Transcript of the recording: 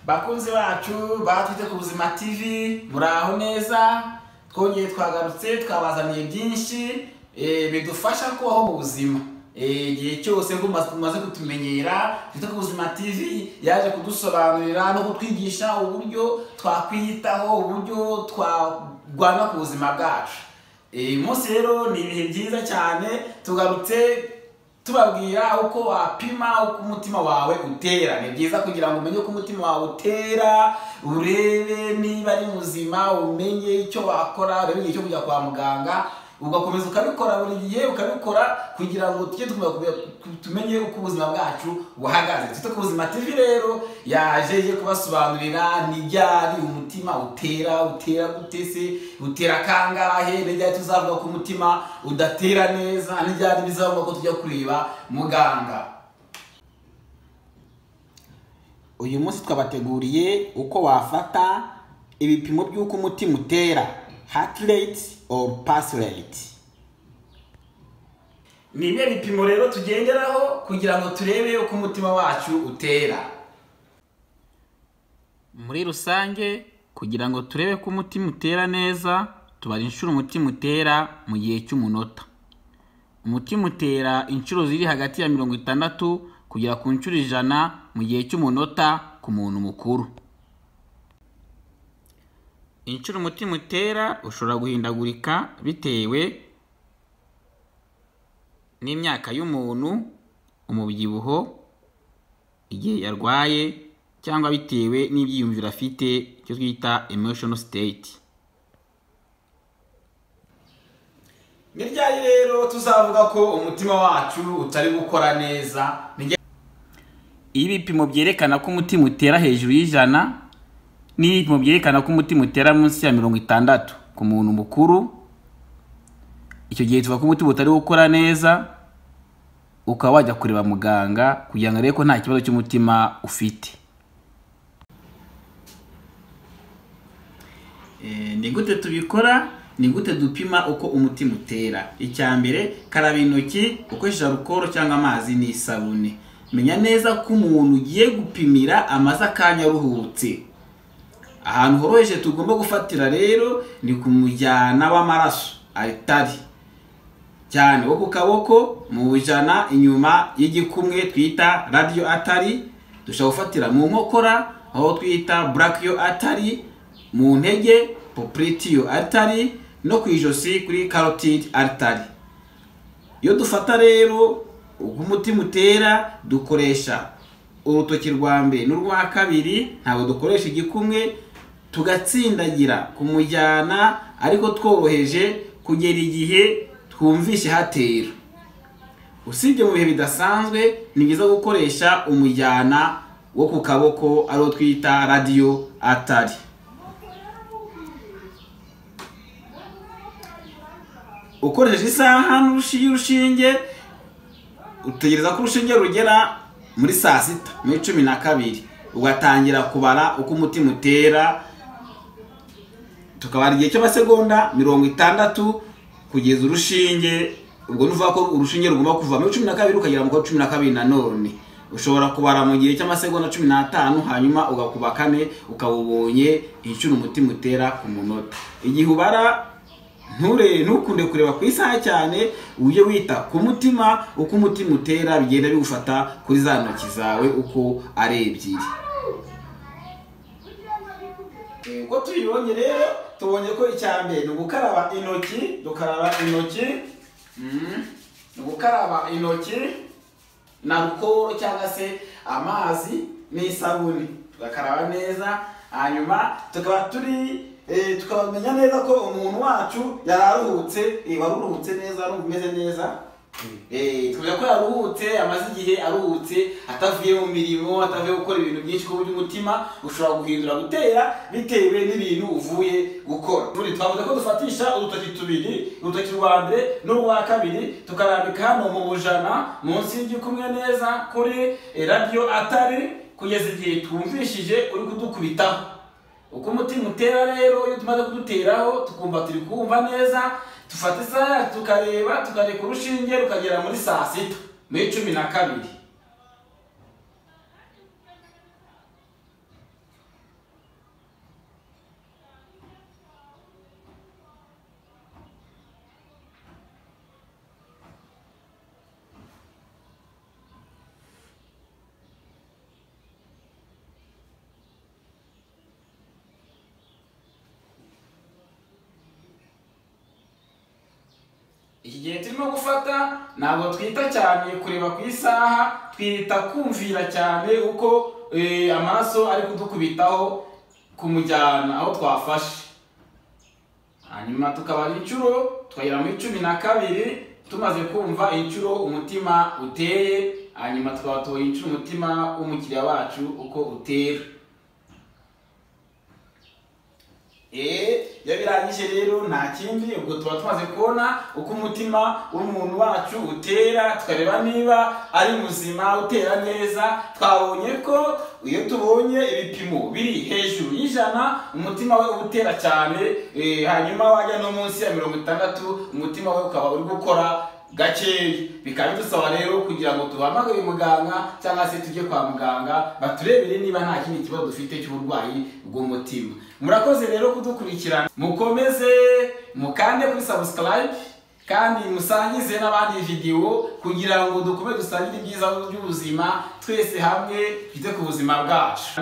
Bakunzi bacu batwite ku Buzima TV, muraho neza. Twongeye twagarutse twabazaniye byinshi bidufasha kubaho mu buzima. Igihe cyose ngo mumaze kutumenyera, twite ku Buzima TV yaje kudusobanurira no kutwigisha uburyo twakwiyitaho, uburyo twagwana ku buzima bwacu. Umunsi rero ni ibihe byiza cyane, tugarutse tubabwira uko wapima uko umutima wawe utera. Ni byiza kugira ngo umenye uko umutima wawe utera, urebe niba ari muzima, umenye icyo wakora, urebe igihe cyo kujya kwa muganga, ugakomeza ukabikora buri gihe, ukabikora kugira ngo tujye tumenye uko ubuzima bwacu buhagaze. Twite ku Buzima TV rero yaje kubasobanurira ni ryari umutima utera gute se, utera kangahe, ni ryari tuzavuga ko umutima udatera neza, ni ryari bizavuga ko tujya kureba muganga. Uyu munsi twabateguriye uko wafata ibipimo by'uko umutima utera, heart rate or pulse rate. Ni ibihe bipimo rero tugenderaho kugira ngo turebe uko umutima wacu utera. Muri rusange, kugira ngo turebe ko umutima utera neza, tubara inshuro umutima utera mu gihe cy'umunota. Umutima utera inshuro ziri hagati ya 60 kugera ku nshuro 100 mu gihe cy'umunota ku muntu mukuru. Inshuro umutima utera ushobora guhindagurika bitewe n'imyaka y'umuntu, umubyibuho, igihe yarwaye, cyangwa bitewe n'ibyiyumviro afite, icyo twita emotional state. Ni ryari rero tuzavuga ko umutima wacu utari gukora neza? Ibipimo byerekana ko umutima utera hejuru y'100 n'ibipimo byerekana ko umutima utera munsi ya 60 ku muntu mukuru. Icyo gihe tuvuga ko umutima utari gukora neza, ukaba wajya kureba muganga kugira ngo arebe ko nta kibazo cy'umutima ufite. Ni gute tubikora? Ni gute dupima uko umutima utera? Icyambere, karaba intoki ukoresheje alcohol cyangwa amazi n'isabune. Menya neza ko umuntu ugiye gupimira amaze akanya aruhutse. Ahantu horoheje tugomba gufatira rero ni ku mujyana w'amaraso, artari, cyane wo ku kaboko, mu bujana inyuma y'igikumwe twita radio artery. Dushobora gufatira mu nkokora aho twita brachial artery, mu ntege popliteal artery, no ku ijosi kuri carotid artery. Iyo dufata rero uko umutima utera, dukoresha urutoki rwa mbere n'urwa kabiri, ntabwo dukoresha igikumwe, tugatsindagira ku mujyana ariko tworoheje kugera igihe twumvishe hatera. Usibye mu bihe bidasanzwe, ni byiza gukoresha umujyana wo ku kaboko ariwo twita radio artery. Ukoresheje isaha n'urushinge, utegereza ko urushinge rugera muri saa 6 muri 12, ugatangira kubara uko umutima utera. Tukabara igihe cy'amasegonda 60 kugeza urushinge, ubwo nuvuga ko urushinge rugomba kuva muri 12 ukagera mu 12 nanone. Ushobora kubara mu gihe cy'amasegonda 15, hanyuma ugakuba 4, ukabubonye inshuro umutima utera ku munota. Igihe ubara ntukunde kureba ku isaha cyane, uje wita ku mutima, uko umutima utera bigenda bigufata kuri za ntoki zawe uko ari ebyiri. Uko tubibonye rero, tubonye ko icyambere ni gukaraba intoki, dukaraba intoki, gukaraba intoki na alcohol cyangwa se amazi n'isabuni, tugakaraba neza. Hanyuma tukabamenya neza ko umuntu wacu yararuhutse, waruhutse neza, umeze neza. Tuvuga ko yaruhutse, amaze igihe aruhutse, atavuye mu mirimo, atavuye gukora ibintu byinshi, ku buryo umutima ushobora guhindura gutera bitewe n'ibintu uvuye gukora. Twavuze ko dufatisha urutoki tubiri, urutoki rwa mbere n'urwa kabiri, tukarambika hano mu bujana munsi y'igikumwe neza kuri radio artery kugeza igihe twumvishije uri kudukubitaho. Uko umutima utera rero, iyo tumaze kuduteraho tukumva turi kumva neza, tufata isaha tukareba, tukareka urushinge rukagera muri saa 6 muri 12. iki gihe turimo gufata ntabwo twita cyane kureba ku isaha, twita kumvira cyane uko amaraso ari kudukubitaho kumujyana aho twafashe. Hanyuma tukabara inshuro tukagera muri 12 tumaze kumva inshuro umutima uteye, hanyuma tukaba tuboye inshuro umutima w'umukiriya wacu uko utera. Yabirangije rero nta kindi, ubwo tuba tumaze kubona uko umutima w'umuntu wacu utera, tukareba niba ari muzima utera neza. Twabonye ko iyo tubonye ibipimo biri hejuru y'100 umutima we utera cyane, hanyuma wajya no munsi ya 60 umutima we ukaba uri gukora gakeya. Bikaba bidusaba rero kugira ngo duhamagare muganga cyangwa se tujye kwa muganga baturebere niba nta kindi kibazo dufite cy'uburwayi bw'umutima. Murakoze rero kudukurikirana, mukomeze mukande kuri subscribe kandi musangize n'abandi video kugira ngo dukomeze dusangire ibyiza by'ubuzima twese hamwe twite ku buzima bwacu.